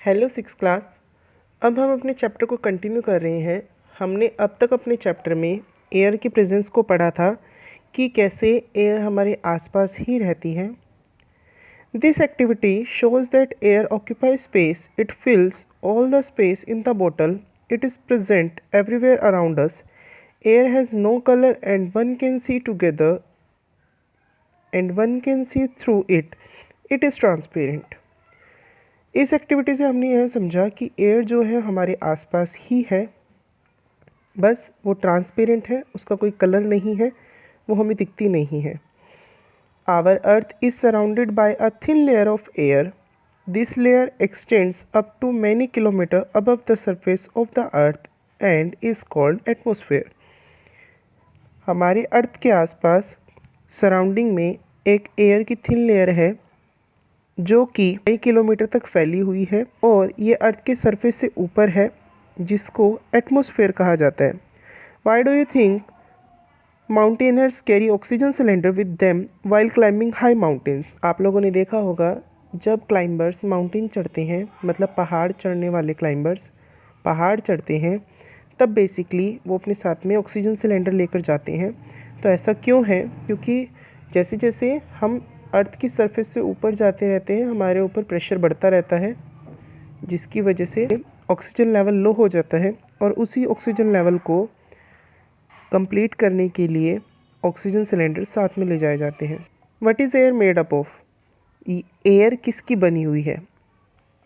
Hello six class. अब हम अपने चैप्टर को कंटिन्यू कर रहे हैं। हमने अब तक अपने चैप्टर में एयर की प्रेजेंस को पढ़ा था कि कैसे एयर हमारे आसपास ही रहती है। This activity shows that air occupy space, it fills all the space in the bottle, it is present everywhere around us, air has no colour and one can see together and one can see through it, it is transparent. इस activity से हमने यह समझा कि air जो है हमारे आसपास ही है, बस वो ट्रांसपेरेंट है, उसका कोई कलर नहीं है, वो हमें दिखती नहीं है। Our earth is surrounded by a thin layer of air, this layer extends up to many kilometre above the surface of the earth and is called atmosphere. हमारे अर्थ के आसपास सराउंडिंग में एक एयर की थिन लेयर है जो कि कई किलोमीटर तक फैली हुई है और ये अर्थ के सरफेस से ऊपर है, जिसको एटमॉस्फेयर कहा जाता है। Why do you think mountaineers carry oxygen cylinder with them while climbing high mountains? आप लोगों ने देखा होगा जब क्लाइंबर्स माउंटेन चढ़ते हैं, मतलब पहाड़ चढ़ने वाले क्लाइंबर्स पहाड़ चढ़ते हैं, तब बेसिकली वो अपने साथ में ऑक्सीजन सिलेंडर लेकर जाते हैं। तो ऐसा क्यों है? क्योंकि जैसे जैसे हम अर्थ की सरफेस से ऊपर जाते रहते हैं, हमारे ऊपर प्रेशर बढ़ता रहता है, जिसकी वजह से ऑक्सीजन लेवल लो हो जाता है और उसी ऑक्सीजन लेवल को कंप्लीट करने के लिए ऑक्सीजन सिलेंडर साथ में ले जाए जाते हैं। What is air made up of? Air किसकी बनी हुई है?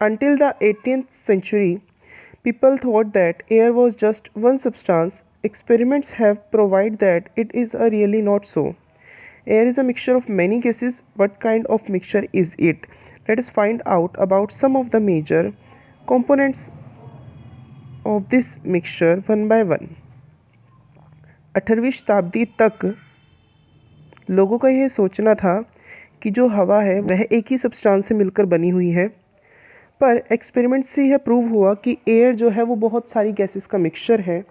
Until the 18th century, people thought that air was just one substance. Experiments have proved that it is really not so. Air is a mixture of many gases. What kind of mixture is it? Let us find out about some of the major components of this mixture one by one. 18वीं शताब्दी तक लोगों का यह सोचना था कि जो हवा है वह एक ही सब्सटेंस से मिलकर बनी हुई है, पर एक्सपेरिमेंट से यह प्रूव हुआ कि एयर जो है वो बहुत सारी गैसेस का मिक्सचर है।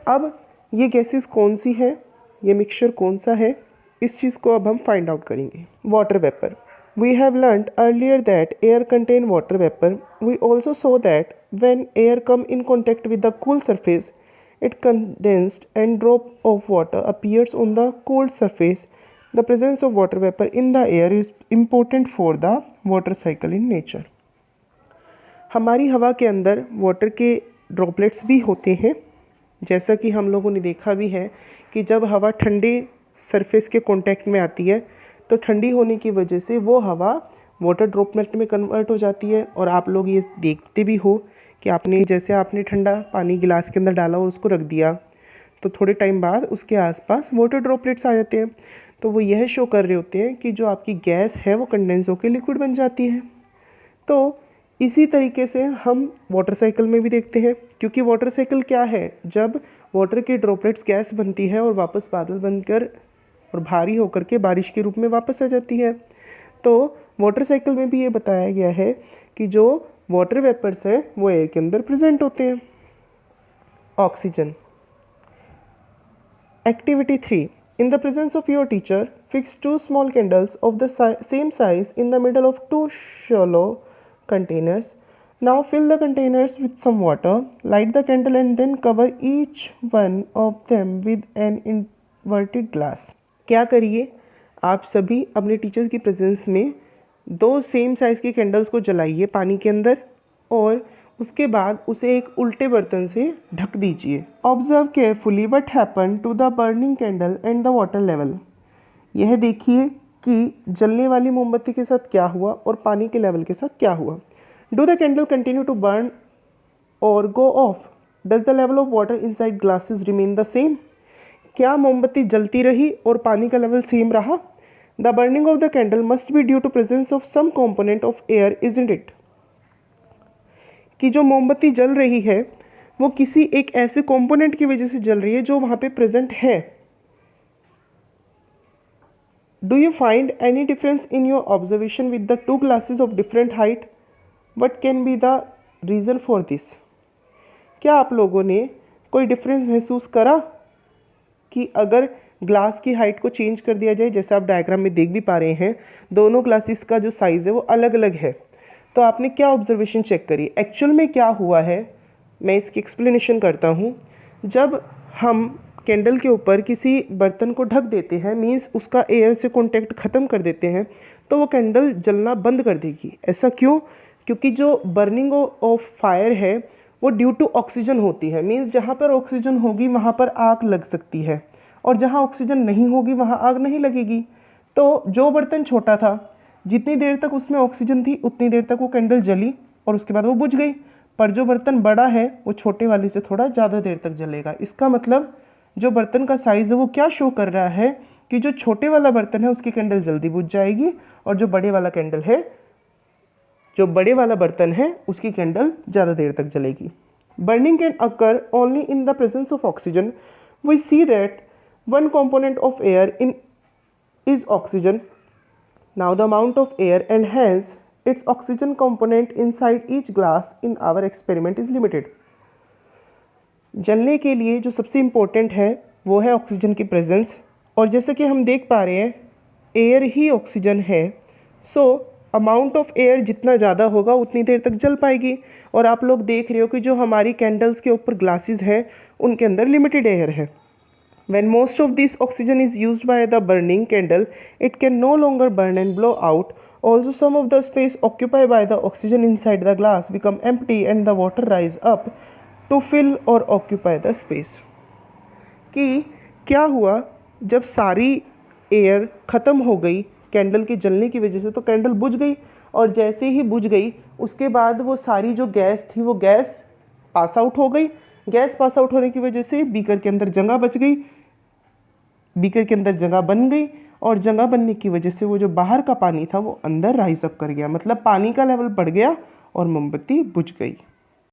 अब ये गैसेस कौन सी है, ये मिक्सचर कौन सा है, इस चीज़ को अब हम फाइंड आउट करेंगे। Water vapour. We have learned earlier that air contain water vapour. We also saw that when air come in contact with the cool surface, it condensed and drop of water appears on the cold surface. The presence of water vapor in the air is important for the water cycle in nature. हमारी हवा के अंदर water के droplets भी होते हैं, जैसा कि हम लोगों ने देखा भी है कि जब हवा ठंडे सरफेस के कांटेक्ट में आती है तो ठंडी होने की वजह से वो हवा वाटर ड्रॉपलेट में कन्वर्ट हो जाती है। और आप लोग ये देखते भी हो कि आपने ठंडा पानी गिलास के अंदर डाला और उसको रख दिया, तो थोड़े टाइम बाद उसके आसपास वाटर ड्रॉपलेट्स आ जाते हैं। तो वो यह शो कर रहे होते हैं कि जो आपकी गैस है वो कंडेंस होकर लिक्विड बन जाती है। तो इसी तरीके से हम वाटर साइकिल में भी देखते हैं, क्योंकि वाटर साइकिल क्या है, जब वाटर की ड्रॉपलेट्स गैस बनती है और वापस बादल बनकर और भारी होकर के बारिश के रूप में वापस आ जाती है। तो वाटर साइकिल में भी ये बताया गया है कि जो वाटर वेपर्स हैं वो एयर के अंदर प्रेजेंट होते हैं। Oxygen. Activity 3. In the presence of your teacher, fix 2 small candles of the same size in the middle of 2 shallow containers. Now fill the containers with some water, light the candle and then cover each one of them with an inverted glass. क्या करिए, आप सभी अपने teachers की presence में 2 same size की candles को जलाइए पानी के अंदर और उसके बाद उसे एक उल्टे बर्तन से ढक दीजिए। Observe carefully what happen to the burning candle and the water level. यह देखिए कि जलने वाली मोमबत्ती के साथ क्या हुआ और पानी के लेवल के साथ क्या हुआ। Do the candle continue to burn और go off? Does the level of water inside glasses remain the same? क्या मोमबत्ती जलती रही और पानी का लेवल सेम रहा? The burning of the candle must be due to presence of some component of air, isn't it? कि जो मोमबत्ती जल रही है वो किसी एक ऐसे कंपोनेंट की वजह से जल रही है जो वहाँ पे प्रेजेंट है। Do you find any difference in your observation with the 2 glasses of different height? What can be the reason for this? क्या आप लोगों ने कोई डिफरेंस महसूस करा कि अगर ग्लास की हाइट को चेंज कर दिया जाए, जैसे आप डायग्राम में देख भी पा रहे हैं, दोनों ग्लासेस का जो साइज़ है वो अलग अलग है, तो तो आपने क्या ऑब्जर्वेशन चेक करी, एक्चुअल में क्या हुआ है, मैं इसकी एक्सप्लेनेशन करता हूँ। जब हम कैंडल के ऊपर किसी बर्तन को ढक देते हैं, मीन्स उसका एयर से कॉन्टेक्ट ख़त्म कर देते हैं, तो वो कैंडल जलना बंद कर देगी। ऐसा क्यों? क्योंकि जो बर्निंग ऑफ फायर है वो ड्यू टू ऑक्सीजन होती है। मीन्स जहाँ पर ऑक्सीजन होगी वहाँ पर आग लग सकती है, और जहाँ ऑक्सीजन नहीं होगी वहाँ आग नहीं लगेगी। तो जो बर्तन छोटा था, जितनी देर तक उसमें ऑक्सीजन थी उतनी देर तक वो कैंडल जली और उसके बाद वो बुझ गई। पर जो बर्तन बड़ा है वो छोटे वाले से थोड़ा ज़्यादा देर तक जलेगा। इसका मतलब जो बर्तन का साइज़ है वो क्या शो कर रहा है कि जो छोटे वाला बर्तन है उसकी कैंडल जल्दी बुझ जाएगी, और जो बड़े वाला बर्तन है उसकी कैंडल ज़्यादा देर तक जलेगी। Burning can occur only in the presence of oxygen. We see that one component of air is oxygen. Now the amount of air and hence its oxygen component inside each glass in our experiment is limited. जलने के लिए जो सबसे important है वो है oxygen की presence, और जैसे कि हम देख पा रहे हैं एयर ही ऑक्सीजन है, सो अमाउंट ऑफ एयर जितना ज़्यादा होगा उतनी देर तक जल पाएगी। और आप लोग देख रहे हो कि जो हमारी कैंडल्स के ऊपर ग्लासेस हैं उनके अंदर लिमिटेड एयर है। When most of this oxygen is used by the burning candle, it can no longer burn and blow out. Also, some of the space occupied by the oxygen inside the glass become empty and the water rise up to fill or occupy the space. कि क्या हुआ, जब सारी air ख़त्म हो गई candle के जलने की वजह से तो कैंडल बुझ गई, और जैसे ही बुझ गई उसके बाद वो सारी जो गैस थी वो गैस पास आउट हो गई। गैस पास आउट होने की वजह से बीकर के अंदर जगह बच गई, बीकर के अंदर जगह बन गई, और जगह बनने की वजह से वो जो बाहर का पानी था वो अंदर राइज अप कर गया, मतलब पानी का लेवल बढ़ गया और मोमबत्ती बुझ गई।